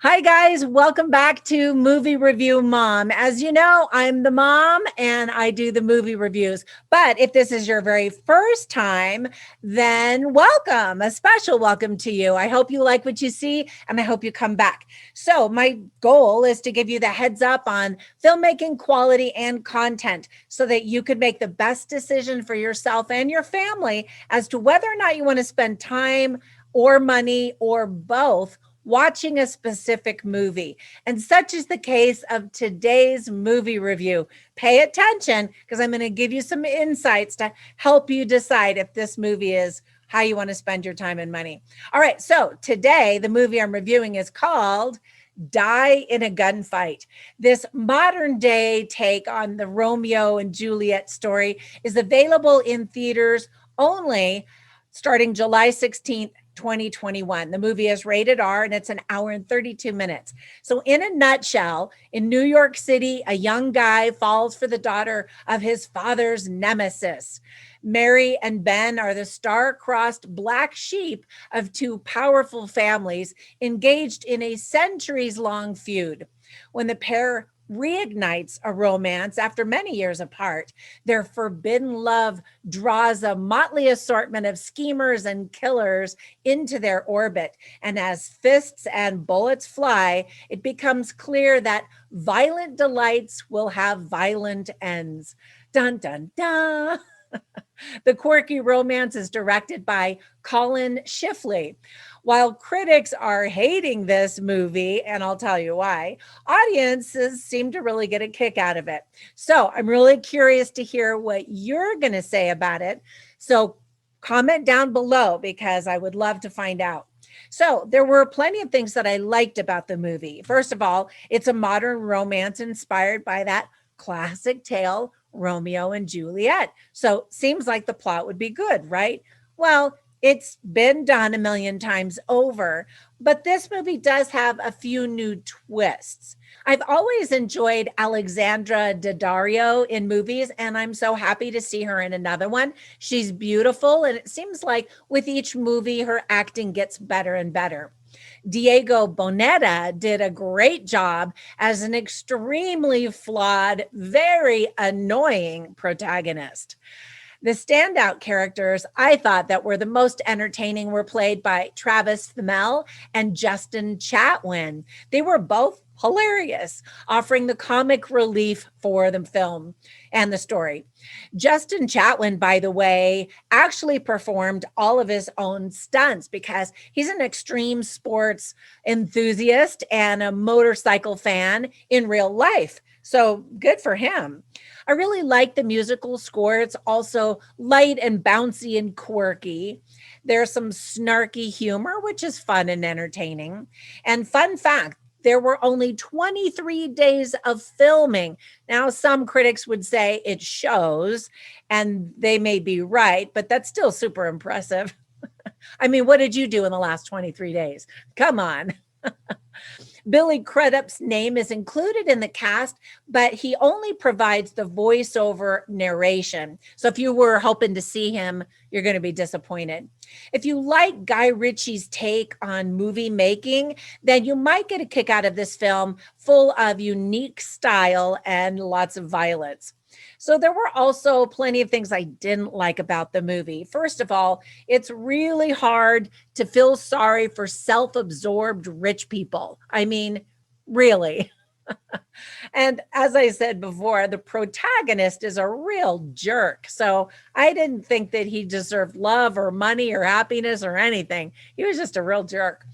Hi, guys. Welcome back to Movie Review Mom. As you know, I'm the mom and I do the movie reviews. But if this is your very first time, then welcome, a special welcome to you. I hope you like what you see and I hope you come back. So, my goal is to give you the heads up on filmmaking quality and content so that you could make the best decision for yourself and your family as to whether or not you want to spend time or money or both watching a specific movie. And such is the case of today's movie review. Pay attention because I'm going to give you some insights to help you decide if this movie is how you want to spend your time and money. All right, so today the movie I'm reviewing is called Die in a Gunfight. This modern day take on the Romeo and Juliet story is available in theaters only starting July 16th, 2021. The movie is rated R and it's an hour and 32 minutes. So, in a nutshell, in New York City, a young guy falls for the daughter of his father's nemesis. Mary and Ben are the star-crossed black sheep of two powerful families engaged in a centuries-long feud. When the pair reignites a romance after many years apart, their forbidden love draws a motley assortment of schemers and killers into their orbit. And as fists and bullets fly, it becomes clear that violent delights will have violent ends. Dun, dun, dun. The quirky romance is directed by Colin Shifley. While critics are hating this movie, and I'll tell you why, audiences seem to really get a kick out of it. So I'm really curious to hear what you're going to say about it. So comment down below because I would love to find out. So there were plenty of things that I liked about the movie. First of all, it's a modern romance inspired by that classic tale, Romeo and Juliet. So seems like the plot would be good, right? Well, it's been done a million times over, but this movie does have a few new twists. I've always enjoyed Alexandra Daddario in movies, and I'm so happy to see her in another one. She's beautiful, and it seems like with each movie, her acting gets better and better. Diego Boneta did a great job as an extremely flawed, very annoying protagonist. The standout characters I thought that were the most entertaining were played by Travis Fimmel and Justin Chatwin. They were both hilarious, offering the comic relief for the film and the story. Justin Chatwin, by the way, actually performed all of his own stunts because he's an extreme sports enthusiast and a motorcycle fan in real life. So good for him. I really like the musical score. It's also light and bouncy and quirky. There's some snarky humor, which is fun and entertaining. And fun fact, there were only 23 days of filming. Now, some critics would say it shows, and they may be right, but that's still super impressive. I mean, what did you do in the last 23 days? Come on. Billy Crudup's name is included in the cast, but he only provides the voiceover narration. So if you were hoping to see him, you're going to be disappointed. If you like Guy Ritchie's take on movie making, then you might get a kick out of this film full of unique style and lots of violence. So there were also plenty of things I didn't like about the movie. First of all, it's really hard to feel sorry for self-absorbed rich people. I mean, really. And as I said before, the protagonist is a real jerk. So I didn't think that he deserved love or money or happiness or anything. He was just a real jerk.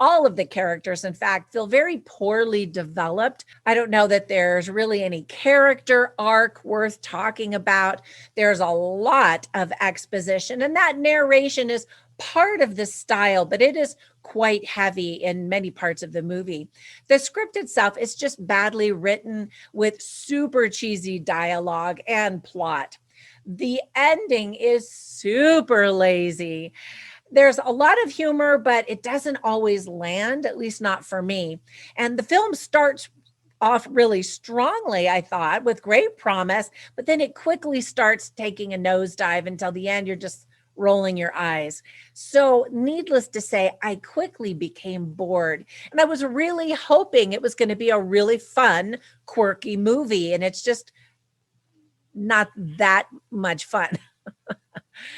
All of the characters, in fact, feel very poorly developed. I don't know that there's really any character arc worth talking about. There's a lot of exposition, and that narration is part of the style, but it is quite heavy in many parts of the movie. The script itself is just badly written with super cheesy dialogue and plot. The ending is super lazy. There's a lot of humor, but it doesn't always land, at least not for me. And the film starts off really strongly, I thought, with great promise, but then it quickly starts taking a nosedive until the end. You're just rolling your eyes. So, needless to say, I quickly became bored. And I was really hoping it was going to be a really fun, quirky movie. And it's just not that much fun.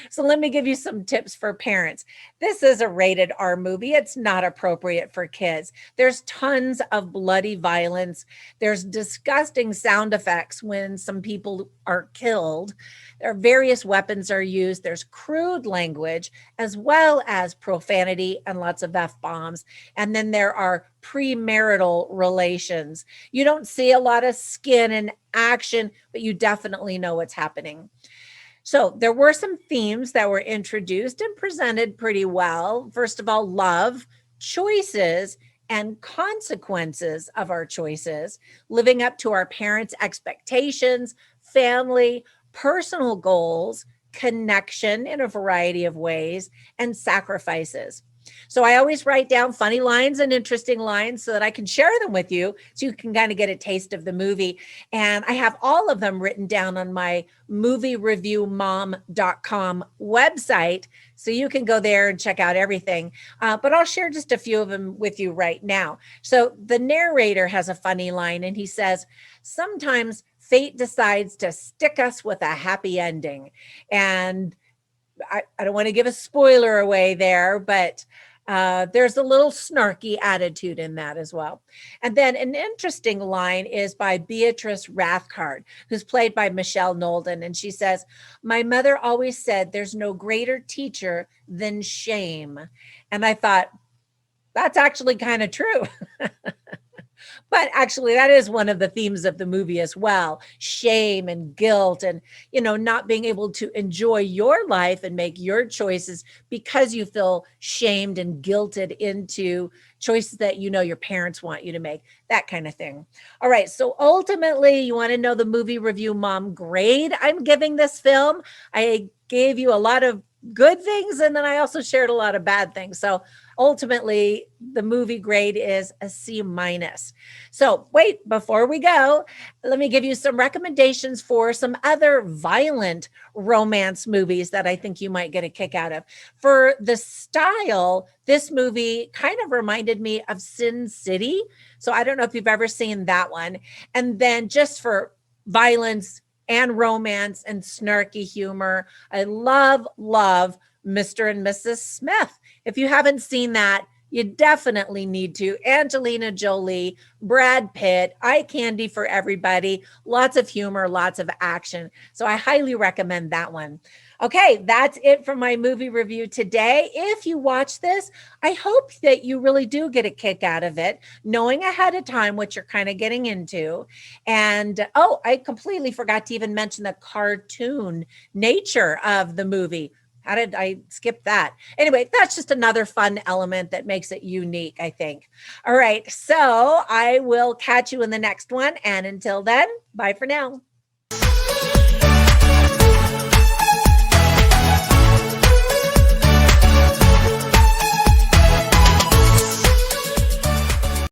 So let me give you some tips for parents. This is a rated R movie. It's not appropriate for kids. There's tons of bloody violence. There's disgusting sound effects when some people are killed. There are various weapons are used. There's crude language as well as profanity and lots of F-bombs. And then there are premarital relations. You don't see a lot of skin and action, but you definitely know what's happening. So there were some themes that were introduced and presented pretty well. First of all, love, choices, and consequences of our choices, living up to our parents' expectations, family, personal goals, connection in a variety of ways, and sacrifices. So I always write down funny lines and interesting lines so that I can share them with you so you can kind of get a taste of the movie. And I have all of them written down on my moviereviewmom.com website. So you can go there and check out everything. But I'll share just a few of them with you right now. So the narrator has a funny line and he says, sometimes fate decides to stick us with a happy ending. And I don't want to give a spoiler away there, but there's a little snarky attitude in that as well. And then an interesting line is by Beatrice Rathcard, who's played by Michelle Nolden. And she says, my mother always said there's no greater teacher than shame. And I thought, that's actually kind of true. But actually, that is one of the themes of the movie as well. Shame and guilt and, not being able to enjoy your life and make your choices because you feel shamed and guilted into choices that your parents want you to make, that kind of thing. All right. So ultimately, you want to know the movie review mom grade I'm giving this film. I gave you a lot of good things, and then I also shared a lot of bad things. So ultimately, the movie grade is a C-. So wait, before we go, let me give you some recommendations for some other violent romance movies that I think you might get a kick out of. For the style, this movie kind of reminded me of Sin City. So I don't know if you've ever seen that one. And then just for violence and romance and snarky humor, I love Mr. and Mrs. Smith. If you haven't seen that, you definitely need to. Angelina Jolie, Brad Pitt, eye candy for everybody, lots of humor, lots of action. So I highly recommend that one. Okay, that's it for my movie review today. If you watch this, I hope that you really do get a kick out of it, knowing ahead of time what you're kind of getting into. And I completely forgot to even mention the cartoon nature of the movie. How did I skip that? Anyway, that's just another fun element that makes it unique, I think. All right, so I will catch you in the next one. And until then, bye for now.